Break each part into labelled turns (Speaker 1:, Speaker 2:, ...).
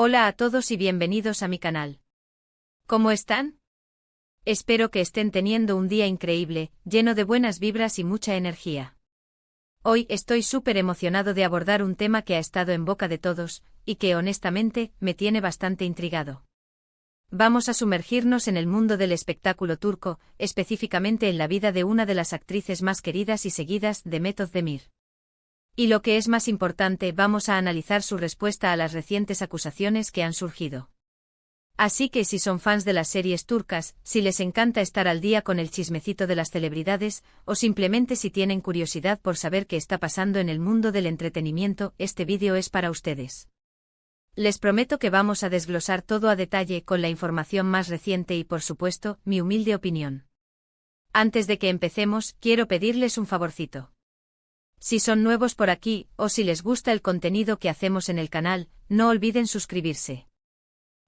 Speaker 1: Hola a todos y bienvenidos a mi canal. ¿Cómo están? Espero que estén teniendo un día increíble, lleno de buenas vibras y mucha energía. Hoy estoy súper emocionado de abordar un tema que ha estado en boca de todos, y que honestamente me tiene bastante intrigado. Vamos a sumergirnos en el mundo del espectáculo turco, específicamente en la vida de una de las actrices más queridas y seguidas, Demet Özdemir. Y lo que es más importante, vamos a analizar su respuesta a las recientes acusaciones que han surgido. Así que si son fans de las series turcas, si les encanta estar al día con el chismecito de las celebridades, o simplemente si tienen curiosidad por saber qué está pasando en el mundo del entretenimiento, este vídeo es para ustedes. Les prometo que vamos a desglosar todo a detalle con la información más reciente y por supuesto, mi humilde opinión. Antes de que empecemos, quiero pedirles un favorcito. Si son nuevos por aquí, o si les gusta el contenido que hacemos en el canal, no olviden suscribirse.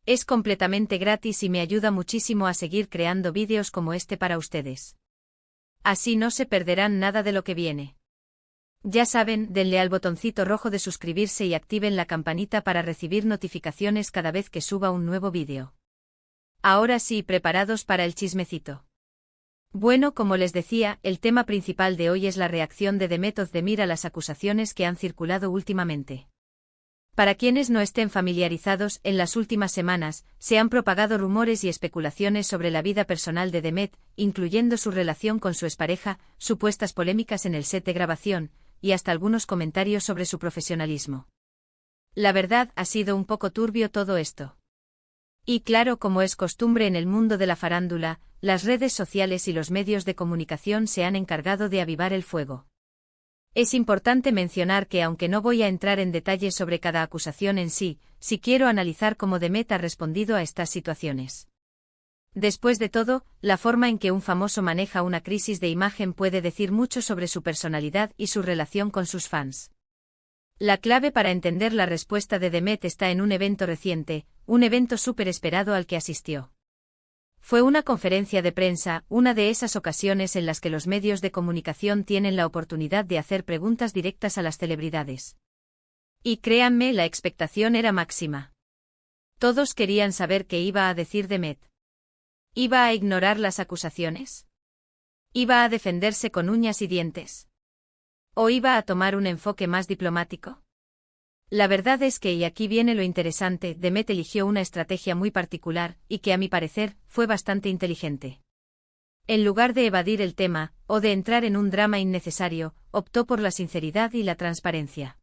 Speaker 1: Es completamente gratis y me ayuda muchísimo a seguir creando vídeos como este para ustedes. Así no se perderán nada de lo que viene. Ya saben, denle al botoncito rojo de suscribirse y activen la campanita para recibir notificaciones cada vez que suba un nuevo vídeo. Ahora sí, preparados para el chismecito. Bueno, como les decía, el tema principal de hoy es la reacción de Demet Özdemir a las acusaciones que han circulado últimamente. Para quienes no estén familiarizados, en las últimas semanas, se han propagado rumores y especulaciones sobre la vida personal de Demet, incluyendo su relación con su expareja, supuestas polémicas en el set de grabación, y hasta algunos comentarios sobre su profesionalismo. La verdad, ha sido un poco turbio todo esto. Y claro, como es costumbre en el mundo de la farándula, las redes sociales y los medios de comunicación se han encargado de avivar el fuego. Es importante mencionar que aunque no voy a entrar en detalles sobre cada acusación en sí, sí quiero analizar cómo Demet ha respondido a estas situaciones. Después de todo, la forma en que un famoso maneja una crisis de imagen puede decir mucho sobre su personalidad y su relación con sus fans. La clave para entender la respuesta de Demet está en un evento reciente, un evento súper esperado al que asistió. Fue una conferencia de prensa, una de esas ocasiones en las que los medios de comunicación tienen la oportunidad de hacer preguntas directas a las celebridades. Y créanme, la expectación era máxima. Todos querían saber qué iba a decir Demet. ¿Iba a ignorar las acusaciones? ¿Iba a defenderse con uñas y dientes? ¿O iba a tomar un enfoque más diplomático? La verdad es que, y aquí viene lo interesante, Demet eligió una estrategia muy particular, y que a mi parecer, fue bastante inteligente. En lugar de evadir el tema, o de entrar en un drama innecesario, optó por la sinceridad y la transparencia.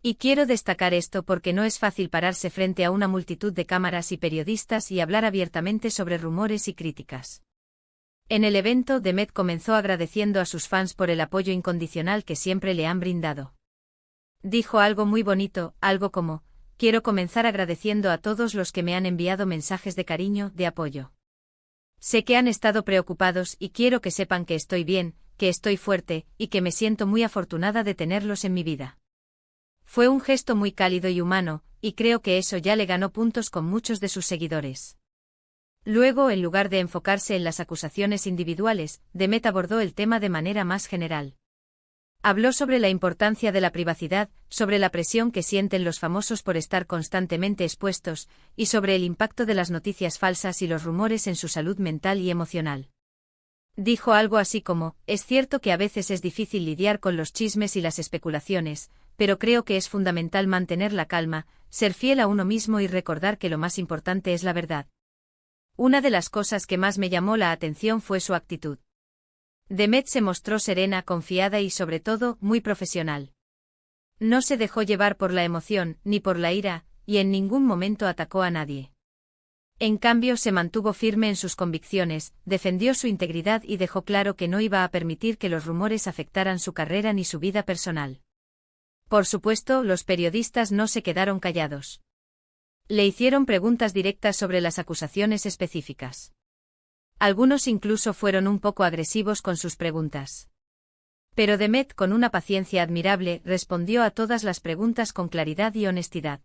Speaker 1: Y quiero destacar esto porque no es fácil pararse frente a una multitud de cámaras y periodistas y hablar abiertamente sobre rumores y críticas. En el evento, Demet comenzó agradeciendo a sus fans por el apoyo incondicional que siempre le han brindado. Dijo algo muy bonito, algo como: quiero comenzar agradeciendo a todos los que me han enviado mensajes de cariño, de apoyo. Sé que han estado preocupados y quiero que sepan que estoy bien, que estoy fuerte, y que me siento muy afortunada de tenerlos en mi vida. Fue un gesto muy cálido y humano, y creo que eso ya le ganó puntos con muchos de sus seguidores. Luego, en lugar de enfocarse en las acusaciones individuales, Demet abordó el tema de manera más general. Habló sobre la importancia de la privacidad, sobre la presión que sienten los famosos por estar constantemente expuestos, y sobre el impacto de las noticias falsas y los rumores en su salud mental y emocional. Dijo algo así como: es cierto que a veces es difícil lidiar con los chismes y las especulaciones, pero creo que es fundamental mantener la calma, ser fiel a uno mismo y recordar que lo más importante es la verdad. Una de las cosas que más me llamó la atención fue su actitud. Demet se mostró serena, confiada y sobre todo, muy profesional. No se dejó llevar por la emoción, ni por la ira, y en ningún momento atacó a nadie. En cambio, se mantuvo firme en sus convicciones, defendió su integridad y dejó claro que no iba a permitir que los rumores afectaran su carrera ni su vida personal. Por supuesto, los periodistas no se quedaron callados. Le hicieron preguntas directas sobre las acusaciones específicas. Algunos incluso fueron un poco agresivos con sus preguntas. Pero Demet, con una paciencia admirable, respondió a todas las preguntas con claridad y honestidad.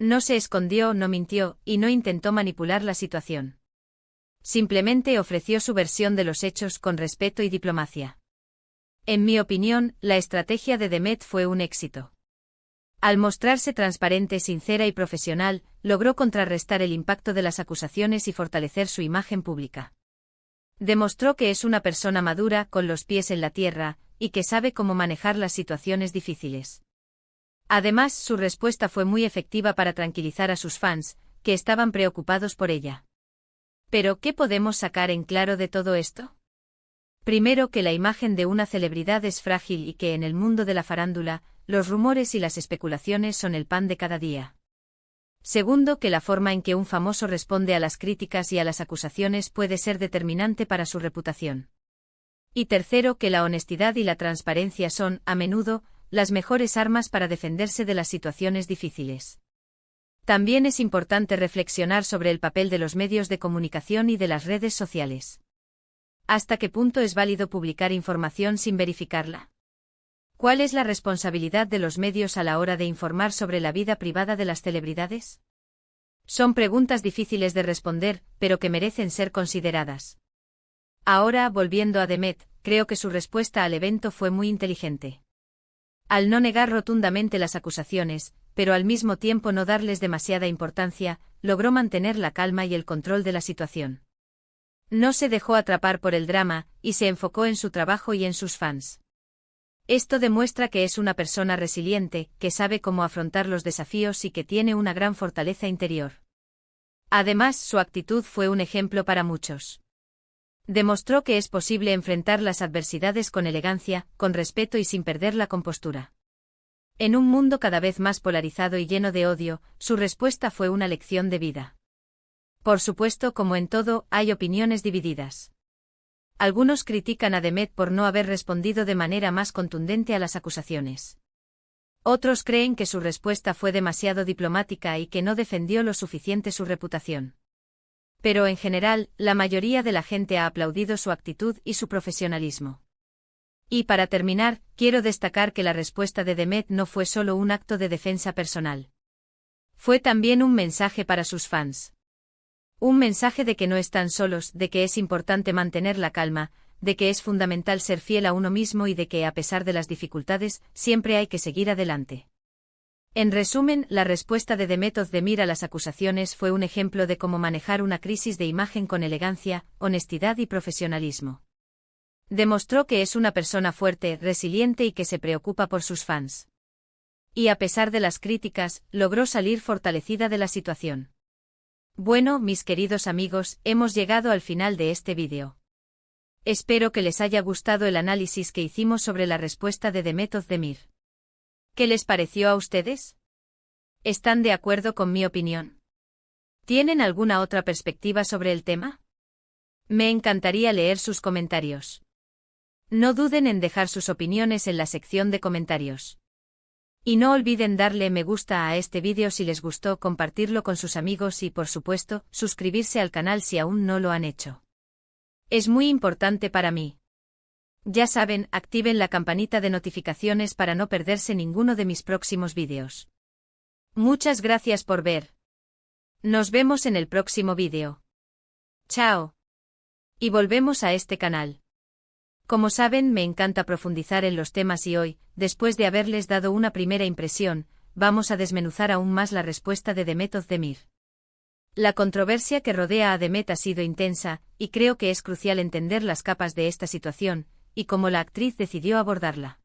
Speaker 1: No se escondió, no mintió, y no intentó manipular la situación. Simplemente ofreció su versión de los hechos con respeto y diplomacia. En mi opinión, la estrategia de Demet fue un éxito. Al mostrarse transparente, sincera y profesional, logró contrarrestar el impacto de las acusaciones y fortalecer su imagen pública. Demostró que es una persona madura, con los pies en la tierra, y que sabe cómo manejar las situaciones difíciles. Además, su respuesta fue muy efectiva para tranquilizar a sus fans, que estaban preocupados por ella. Pero, ¿qué podemos sacar en claro de todo esto? Primero, que la imagen de una celebridad es frágil y que en el mundo de la farándula, los rumores y las especulaciones son el pan de cada día. Segundo, que la forma en que un famoso responde a las críticas y a las acusaciones puede ser determinante para su reputación. Y tercero, que la honestidad y la transparencia son, a menudo, las mejores armas para defenderse de las situaciones difíciles. También es importante reflexionar sobre el papel de los medios de comunicación y de las redes sociales. ¿Hasta qué punto es válido publicar información sin verificarla? ¿Cuál es la responsabilidad de los medios a la hora de informar sobre la vida privada de las celebridades? Son preguntas difíciles de responder, pero que merecen ser consideradas. Ahora, volviendo a Demet, creo que su respuesta al evento fue muy inteligente. Al no negar rotundamente las acusaciones, pero al mismo tiempo no darles demasiada importancia, logró mantener la calma y el control de la situación. No se dejó atrapar por el drama, y se enfocó en su trabajo y en sus fans. Esto demuestra que es una persona resiliente, que sabe cómo afrontar los desafíos y que tiene una gran fortaleza interior. Además, su actitud fue un ejemplo para muchos. Demostró que es posible enfrentar las adversidades con elegancia, con respeto y sin perder la compostura. En un mundo cada vez más polarizado y lleno de odio, su respuesta fue una lección de vida. Por supuesto, como en todo, hay opiniones divididas. Algunos critican a Demet por no haber respondido de manera más contundente a las acusaciones. Otros creen que su respuesta fue demasiado diplomática y que no defendió lo suficiente su reputación. Pero en general, la mayoría de la gente ha aplaudido su actitud y su profesionalismo. Y para terminar, quiero destacar que la respuesta de Demet no fue solo un acto de defensa personal. Fue también un mensaje para sus fans. Un mensaje de que no están solos, de que es importante mantener la calma, de que es fundamental ser fiel a uno mismo y de que, a pesar de las dificultades, siempre hay que seguir adelante. En resumen, la respuesta de Demet Özdemir a las acusaciones fue un ejemplo de cómo manejar una crisis de imagen con elegancia, honestidad y profesionalismo. Demostró que es una persona fuerte, resiliente y que se preocupa por sus fans. Y a pesar de las críticas, logró salir fortalecida de la situación. Bueno, mis queridos amigos, hemos llegado al final de este vídeo. Espero que les haya gustado el análisis que hicimos sobre la respuesta de Demet Özdemir. ¿Qué les pareció a ustedes? ¿Están de acuerdo con mi opinión? ¿Tienen alguna otra perspectiva sobre el tema? Me encantaría leer sus comentarios. No duden en dejar sus opiniones en la sección de comentarios. Y no olviden darle me gusta a este vídeo si les gustó, compartirlo con sus amigos y, por supuesto, suscribirse al canal si aún no lo han hecho. Es muy importante para mí. Ya saben, activen la campanita de notificaciones para no perderse ninguno de mis próximos vídeos. Muchas gracias por ver. Nos vemos en el próximo vídeo. Chao. Y volvemos a este canal. Como saben, me encanta profundizar en los temas y hoy, después de haberles dado una primera impresión, vamos a desmenuzar aún más la respuesta de Demet Özdemir. La controversia que rodea a Demet ha sido intensa, y creo que es crucial entender las capas de esta situación, y cómo la actriz decidió abordarla.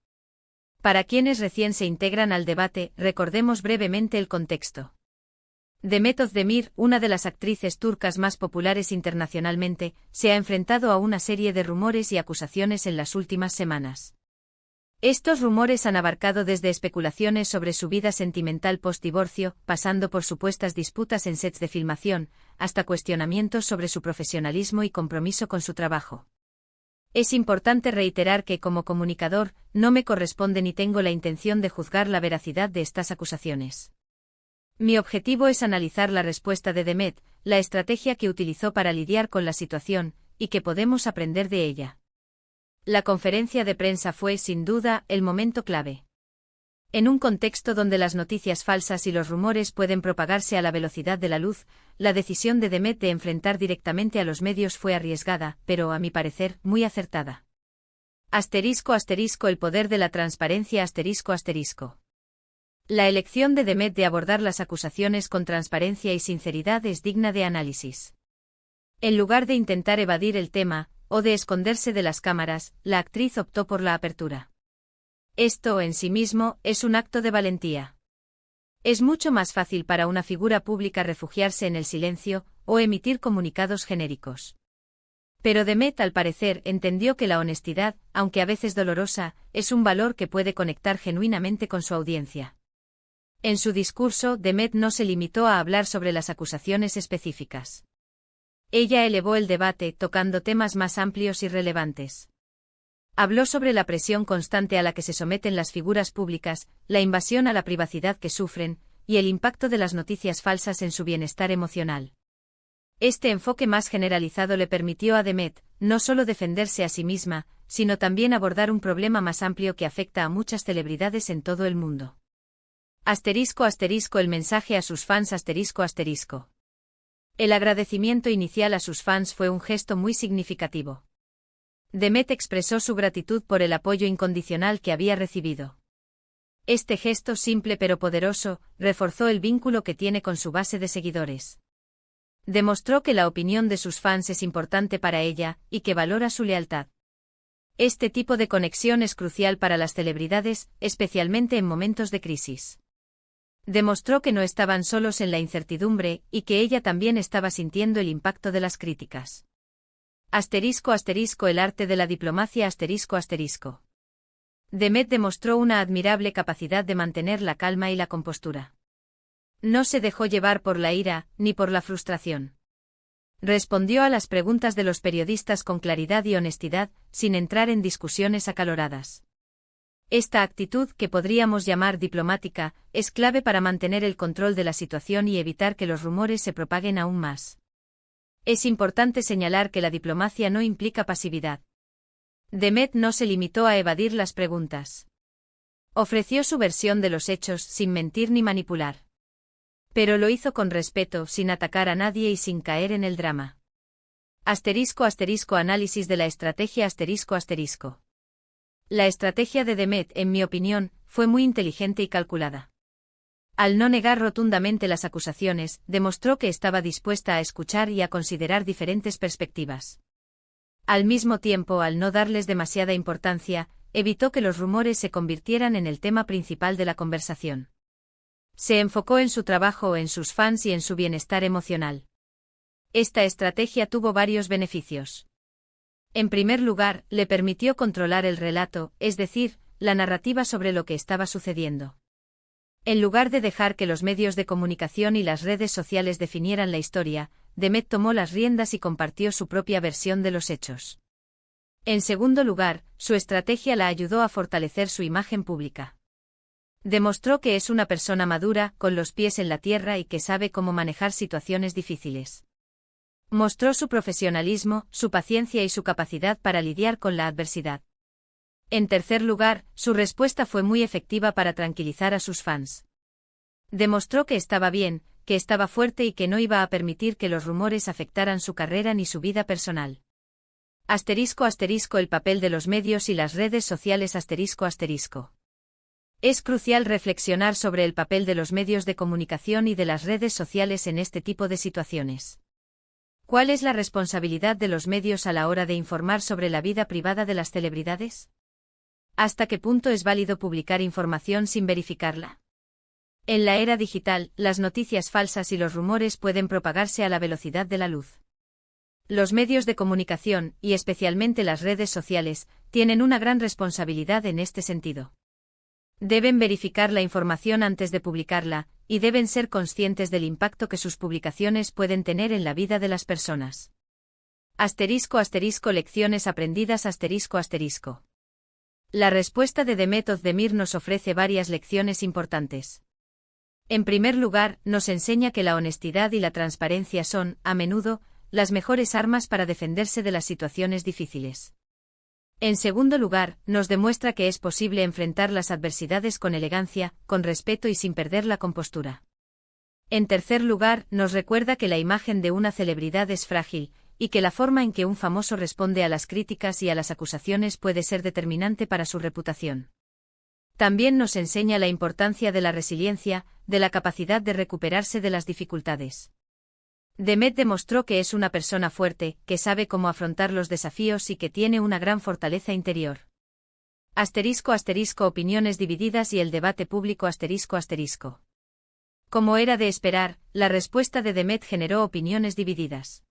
Speaker 1: Para quienes recién se integran al debate, recordemos brevemente el contexto. Demet Özdemir, una de las actrices turcas más populares internacionalmente, se ha enfrentado a una serie de rumores y acusaciones en las últimas semanas. Estos rumores han abarcado desde especulaciones sobre su vida sentimental post-divorcio, pasando por supuestas disputas en sets de filmación, hasta cuestionamientos sobre su profesionalismo y compromiso con su trabajo. Es importante reiterar que, como comunicador, no me corresponde ni tengo la intención de juzgar la veracidad de estas acusaciones. Mi objetivo es analizar la respuesta de Demet, la estrategia que utilizó para lidiar con la situación, y qué podemos aprender de ella. La conferencia de prensa fue, sin duda, el momento clave. En un contexto donde las noticias falsas y los rumores pueden propagarse a la velocidad de la luz, la decisión de Demet de enfrentar directamente a los medios fue arriesgada, pero, a mi parecer, muy acertada. **** El poder de la transparencia ****. La elección de Demet de abordar las acusaciones con transparencia y sinceridad es digna de análisis. En lugar de intentar evadir el tema, o de esconderse de las cámaras, la actriz optó por la apertura. Esto, en sí mismo, es un acto de valentía. Es mucho más fácil para una figura pública refugiarse en el silencio, o emitir comunicados genéricos. Pero Demet, al parecer, entendió que la honestidad, aunque a veces dolorosa, es un valor que puede conectar genuinamente con su audiencia. En su discurso, Demet no se limitó a hablar sobre las acusaciones específicas. Ella elevó el debate, tocando temas más amplios y relevantes. Habló sobre la presión constante a la que se someten las figuras públicas, la invasión a la privacidad que sufren, y el impacto de las noticias falsas en su bienestar emocional. Este enfoque más generalizado le permitió a Demet, no solo defenderse a sí misma, sino también abordar un problema más amplio que afecta a muchas celebridades en todo el mundo. *** El mensaje a sus fans ***. El agradecimiento inicial a sus fans fue un gesto muy significativo. Demet expresó su gratitud por el apoyo incondicional que había recibido. Este gesto simple pero poderoso, reforzó el vínculo que tiene con su base de seguidores. Demostró que la opinión de sus fans es importante para ella, y que valora su lealtad. Este tipo de conexión es crucial para las celebridades, especialmente en momentos de crisis. Demostró que no estaban solos en la incertidumbre, y que ella también estaba sintiendo el impacto de las críticas. El arte de la diplomacia ***. Demet demostró una admirable capacidad de mantener la calma y la compostura. No se dejó llevar por la ira, ni por la frustración. Respondió a las preguntas de los periodistas con claridad y honestidad, sin entrar en discusiones acaloradas. Esta actitud, que podríamos llamar diplomática, es clave para mantener el control de la situación y evitar que los rumores se propaguen aún más. Es importante señalar que la diplomacia no implica pasividad. Demet no se limitó a evadir las preguntas. Ofreció su versión de los hechos sin mentir ni manipular. Pero lo hizo con respeto, sin atacar a nadie y sin caer en el drama. Análisis de la estrategia ***. La estrategia de Demet, en mi opinión, fue muy inteligente y calculada. Al no negar rotundamente las acusaciones, demostró que estaba dispuesta a escuchar y a considerar diferentes perspectivas. Al mismo tiempo, al no darles demasiada importancia, evitó que los rumores se convirtieran en el tema principal de la conversación. Se enfocó en su trabajo, en sus fans y en su bienestar emocional. Esta estrategia tuvo varios beneficios. En primer lugar, le permitió controlar el relato, es decir, la narrativa sobre lo que estaba sucediendo. En lugar de dejar que los medios de comunicación y las redes sociales definieran la historia, Demet tomó las riendas y compartió su propia versión de los hechos. En segundo lugar, su estrategia la ayudó a fortalecer su imagen pública. Demostró que es una persona madura, con los pies en la tierra y que sabe cómo manejar situaciones difíciles. Mostró su profesionalismo, su paciencia y su capacidad para lidiar con la adversidad. En tercer lugar, su respuesta fue muy efectiva para tranquilizar a sus fans. Demostró que estaba bien, que estaba fuerte y que no iba a permitir que los rumores afectaran su carrera ni su vida personal. El papel de los medios y las redes sociales ***. Es crucial reflexionar sobre el papel de los medios de comunicación y de las redes sociales en este tipo de situaciones. ¿Cuál es la responsabilidad de los medios a la hora de informar sobre la vida privada de las celebridades? ¿Hasta qué punto es válido publicar información sin verificarla? En la era digital, las noticias falsas y los rumores pueden propagarse a la velocidad de la luz. Los medios de comunicación, y especialmente las redes sociales, tienen una gran responsabilidad en este sentido. Deben verificar la información antes de publicarla, y deben ser conscientes del impacto que sus publicaciones pueden tener en la vida de las personas. Lecciones aprendidas ***. La respuesta de Demet Özdemir nos ofrece varias lecciones importantes. En primer lugar, nos enseña que la honestidad y la transparencia son, a menudo, las mejores armas para defenderse de las situaciones difíciles. En segundo lugar, nos demuestra que es posible enfrentar las adversidades con elegancia, con respeto y sin perder la compostura. En tercer lugar, nos recuerda que la imagen de una celebridad es frágil, y que la forma en que un famoso responde a las críticas y a las acusaciones puede ser determinante para su reputación. También nos enseña la importancia de la resiliencia, de la capacidad de recuperarse de las dificultades. Demet demostró que es una persona fuerte, que sabe cómo afrontar los desafíos y que tiene una gran fortaleza interior. *** Opiniones divididas y el debate público ***. Como era de esperar, la respuesta de Demet generó opiniones divididas.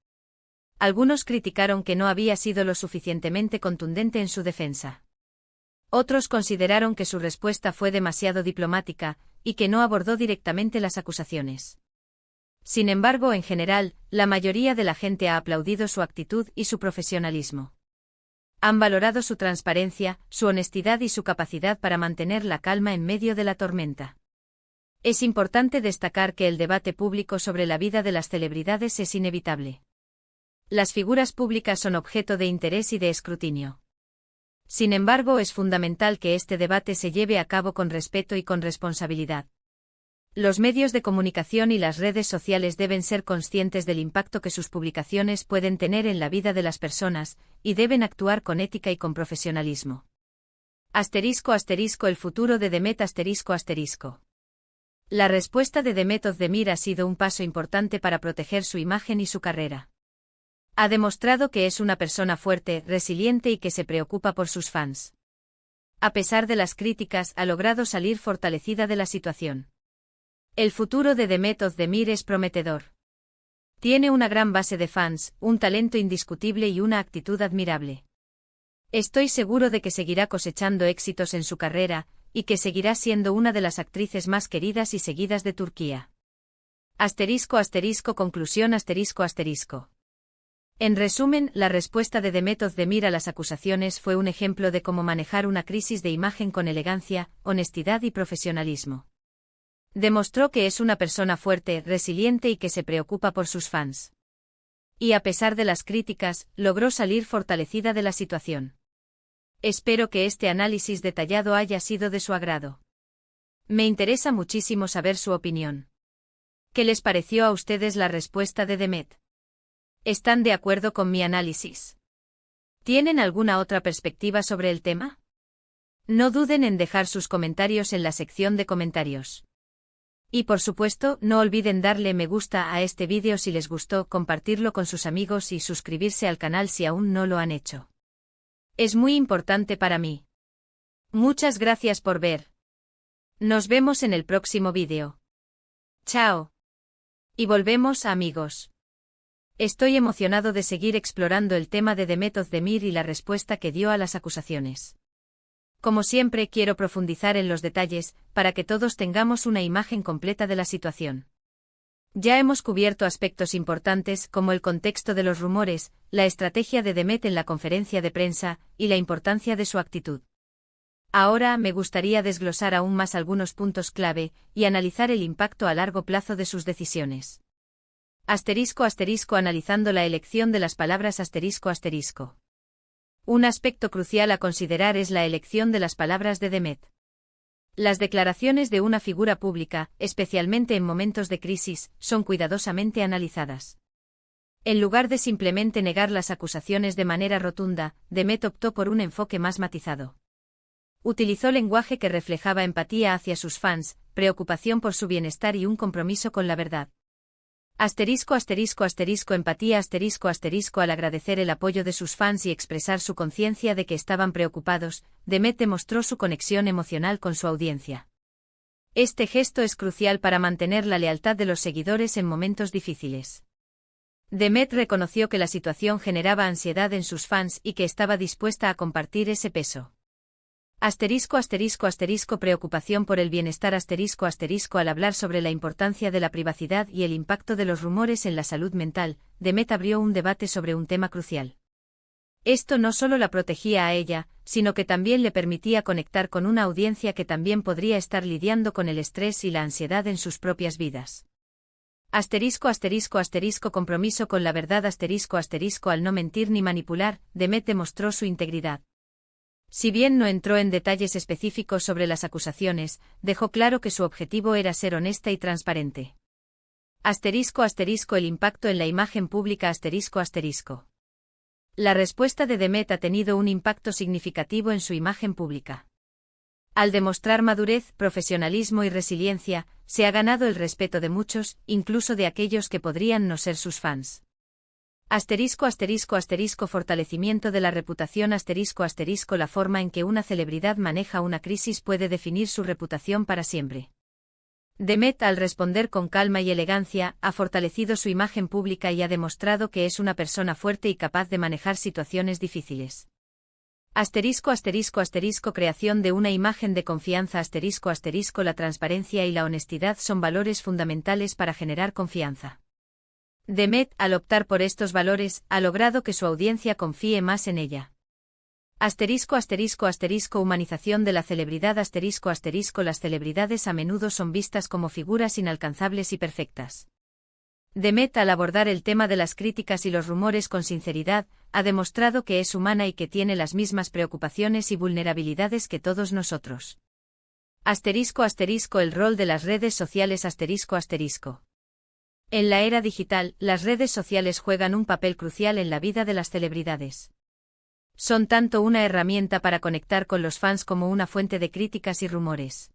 Speaker 1: Algunos criticaron que no había sido lo suficientemente contundente en su defensa. Otros consideraron que su respuesta fue demasiado diplomática, y que no abordó directamente las acusaciones. Sin embargo, en general, la mayoría de la gente ha aplaudido su actitud y su profesionalismo. Han valorado su transparencia, su honestidad y su capacidad para mantener la calma en medio de la tormenta. Es importante destacar que el debate público sobre la vida de las celebridades es inevitable. Las figuras públicas son objeto de interés y de escrutinio. Sin embargo, es fundamental que este debate se lleve a cabo con respeto y con responsabilidad. Los medios de comunicación y las redes sociales deben ser conscientes del impacto que sus publicaciones pueden tener en la vida de las personas, y deben actuar con ética y con profesionalismo. *** El futuro de Demet ***. La respuesta de Demet Özdemir ha sido un paso importante para proteger su imagen y su carrera. Ha demostrado que es una persona fuerte, resiliente y que se preocupa por sus fans. A pesar de las críticas, ha logrado salir fortalecida de la situación. El futuro de Demet Özdemir es prometedor. Tiene una gran base de fans, un talento indiscutible y una actitud admirable. Estoy seguro de que seguirá cosechando éxitos en su carrera, y que seguirá siendo una de las actrices más queridas y seguidas de Turquía. Conclusión ***. En resumen, la respuesta de Demet Özdemir a las acusaciones fue un ejemplo de cómo manejar una crisis de imagen con elegancia, honestidad y profesionalismo. Demostró que es una persona fuerte, resiliente y que se preocupa por sus fans. Y a pesar de las críticas, logró salir fortalecida de la situación. Espero que este análisis detallado haya sido de su agrado. Me interesa muchísimo saber su opinión. ¿Qué les pareció a ustedes la respuesta de Demet? ¿Están de acuerdo con mi análisis? ¿Tienen alguna otra perspectiva sobre el tema? No duden en dejar sus comentarios en la sección de comentarios. Y por supuesto, no olviden darle me gusta a este vídeo si les gustó, compartirlo con sus amigos y suscribirse al canal si aún no lo han hecho. Es muy importante para mí. Muchas gracias por ver. Nos vemos en el próximo vídeo. Chao. Y volvemos, amigos. Estoy emocionado de seguir explorando el tema de Demet Özdemir y la respuesta que dio a las acusaciones. Como siempre, quiero profundizar en los detalles, para que todos tengamos una imagen completa de la situación. Ya hemos cubierto aspectos importantes como el contexto de los rumores, la estrategia de Demet en la conferencia de prensa, y la importancia de su actitud. Ahora me gustaría desglosar aún más algunos puntos clave, y analizar el impacto a largo plazo de sus decisiones. Analizando la elección de las palabras ***. Un aspecto crucial a considerar es la elección de las palabras de Demet. Las declaraciones de una figura pública, especialmente en momentos de crisis, son cuidadosamente analizadas. En lugar de simplemente negar las acusaciones de manera rotunda, Demet optó por un enfoque más matizado. Utilizó lenguaje que reflejaba empatía hacia sus fans, preocupación por su bienestar y un compromiso con la verdad. Empatía Al agradecer el apoyo de sus fans y expresar su conciencia de que estaban preocupados, Demet demostró su conexión emocional con su audiencia. Este gesto es crucial para mantener la lealtad de los seguidores en momentos difíciles. Demet reconoció que la situación generaba ansiedad en sus fans y que estaba dispuesta a compartir ese peso. Preocupación por el bienestar Al hablar sobre la importancia de la privacidad y el impacto de los rumores en la salud mental, Demet abrió un debate sobre un tema crucial. Esto no solo la protegía a ella, sino que también le permitía conectar con una audiencia que también podría estar lidiando con el estrés y la ansiedad en sus propias vidas. Compromiso con la verdad Al no mentir ni manipular, Demet demostró su integridad. Si bien no entró en detalles específicos sobre las acusaciones, dejó claro que su objetivo era ser honesta y transparente. El impacto en la imagen pública La respuesta de Demet ha tenido un impacto significativo en su imagen pública. Al demostrar madurez, profesionalismo y resiliencia, se ha ganado el respeto de muchos, incluso de aquellos que podrían no ser sus fans. Fortalecimiento de la reputación La forma en que una celebridad maneja una crisis puede definir su reputación para siempre. The Met, al responder con calma y elegancia, ha fortalecido su imagen pública y ha demostrado que es una persona fuerte y capaz de manejar situaciones difíciles. Creación de una imagen de confianza La transparencia y la honestidad son valores fundamentales para generar confianza. The Met, al optar por estos valores, ha logrado que su audiencia confíe más en ella. Humanización de la celebridad Las celebridades a menudo son vistas como figuras inalcanzables y perfectas. The Met, al abordar el tema de las críticas y los rumores con sinceridad, ha demostrado que es humana y que tiene las mismas preocupaciones y vulnerabilidades que todos nosotros. El rol de las redes sociales En la era digital, las redes sociales juegan un papel crucial en la vida de las celebridades. Son tanto una herramienta para conectar con los fans como una fuente de críticas y rumores.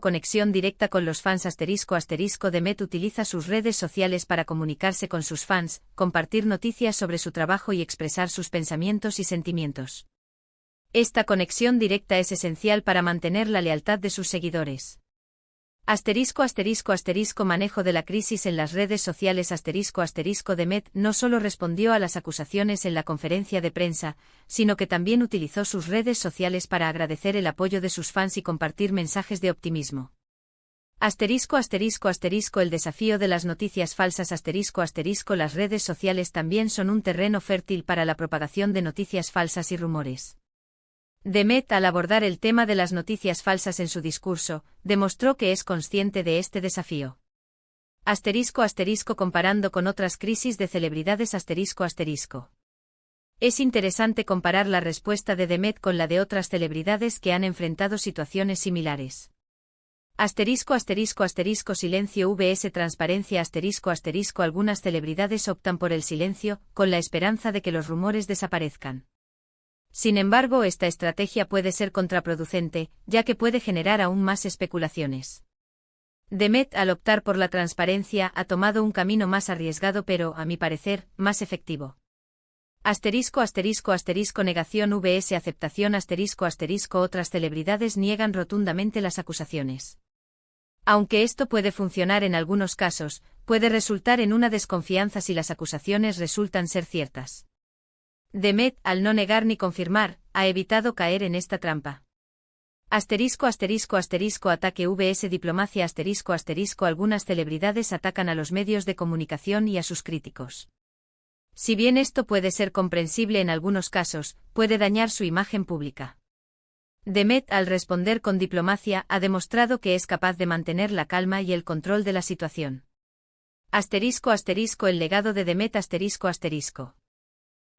Speaker 1: Conexión directa con los fans The Met utiliza sus redes sociales para comunicarse con sus fans, compartir noticias sobre su trabajo y expresar sus pensamientos y sentimientos. Esta conexión directa es esencial para mantener la lealtad de sus seguidores. Manejo de la crisis en las redes sociales The Met no solo respondió a las acusaciones en la conferencia de prensa, sino que también utilizó sus redes sociales para agradecer el apoyo de sus fans y compartir mensajes de optimismo. El desafío de las noticias falsas Las redes sociales también son un terreno fértil para la propagación de noticias falsas y rumores. The Met, al abordar el tema de las noticias falsas en su discurso, demostró que es consciente de este desafío. Comparando con otras crisis de celebridades Es interesante comparar la respuesta de The Met con la de otras celebridades que han enfrentado situaciones similares. Silencio vs transparencia Algunas celebridades optan por el silencio, con la esperanza de que los rumores desaparezcan. Sin embargo, esta estrategia puede ser contraproducente, ya que puede generar aún más especulaciones. The Met, al optar por la transparencia, ha tomado un camino más arriesgado pero, a mi parecer, más efectivo. Negación vs aceptación Otras celebridades niegan rotundamente las acusaciones. Aunque esto puede funcionar en algunos casos, puede resultar en una desconfianza si las acusaciones resultan ser ciertas. The Met, al no negar ni confirmar, ha evitado caer en esta trampa. Ataque vs diplomacia Algunas celebridades atacan a los medios de comunicación y a sus críticos. Si bien esto puede ser comprensible en algunos casos, puede dañar su imagen pública. The Met, al responder con diplomacia, ha demostrado que es capaz de mantener la calma y el control de la situación. El legado de The Met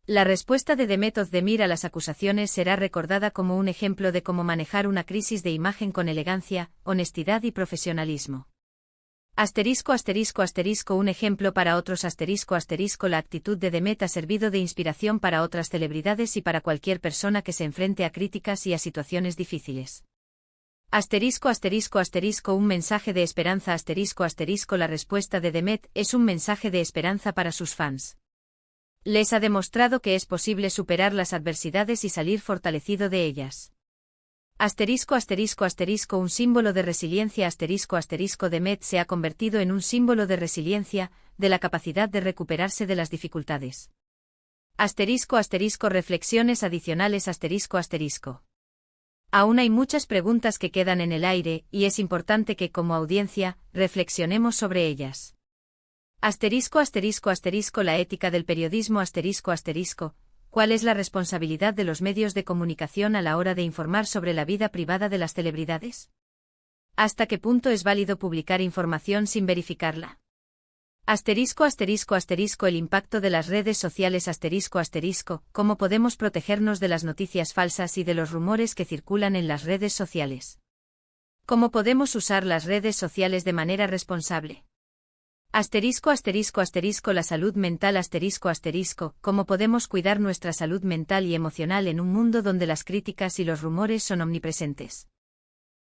Speaker 1: La respuesta de The Met a las acusaciones será recordada como un ejemplo de cómo manejar una crisis de imagen con elegancia, honestidad y profesionalismo. Un ejemplo para otros La actitud de The Met ha servido de inspiración para otras celebridades y para cualquier persona que se enfrente a críticas y a situaciones difíciles. Un mensaje de esperanza La respuesta de The Met es un mensaje de esperanza para sus fans. Les ha demostrado que es posible superar las adversidades y salir fortalecido de ellas. Un símbolo de resiliencia The Met se ha convertido en un símbolo de resiliencia, de la capacidad de recuperarse de las dificultades. Reflexiones adicionales Aún hay muchas preguntas que quedan en el aire, y es importante que como audiencia, reflexionemos sobre ellas. La ética del periodismo ¿Cuál es la responsabilidad de los medios de comunicación a la hora de informar sobre la vida privada de las celebridades? ¿Hasta qué punto es válido publicar información sin verificarla? El impacto de las redes sociales ¿Cómo podemos protegernos de las noticias falsas y de los rumores que circulan en las redes sociales? ¿Cómo podemos usar las redes sociales de manera responsable? Asterisco asterisco asterisco la salud mental asterisco asterisco, ¿cómo podemos cuidar nuestra salud mental y emocional en un mundo donde las críticas y los rumores son omnipresentes?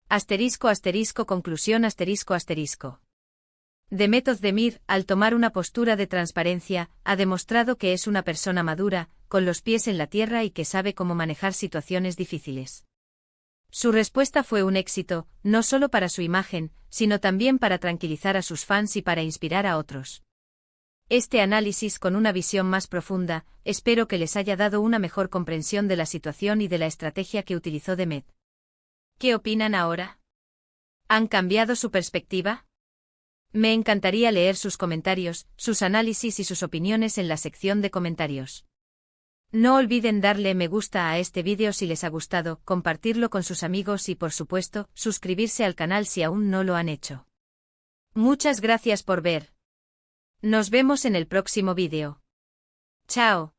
Speaker 1: Asterisco asterisco conclusión asterisco asterisco. Demet Özdemir, al tomar una postura de transparencia, ha demostrado que es una persona madura, con los pies en la tierra y que sabe cómo manejar situaciones difíciles. Su respuesta fue un éxito, no solo para su imagen, sino también para tranquilizar a sus fans y para inspirar a otros. Este análisis con una visión más profunda, espero que les haya dado una mejor comprensión de la situación y de la estrategia que utilizó Demet. ¿Qué opinan ahora? ¿Han cambiado su perspectiva? Me encantaría leer sus comentarios, sus análisis y sus opiniones en la sección de comentarios. No olviden darle me gusta a este vídeo si les ha gustado, compartirlo con sus amigos y por supuesto, suscribirse al canal si aún no lo han hecho. Muchas gracias por ver. Nos vemos en el próximo vídeo. Chao.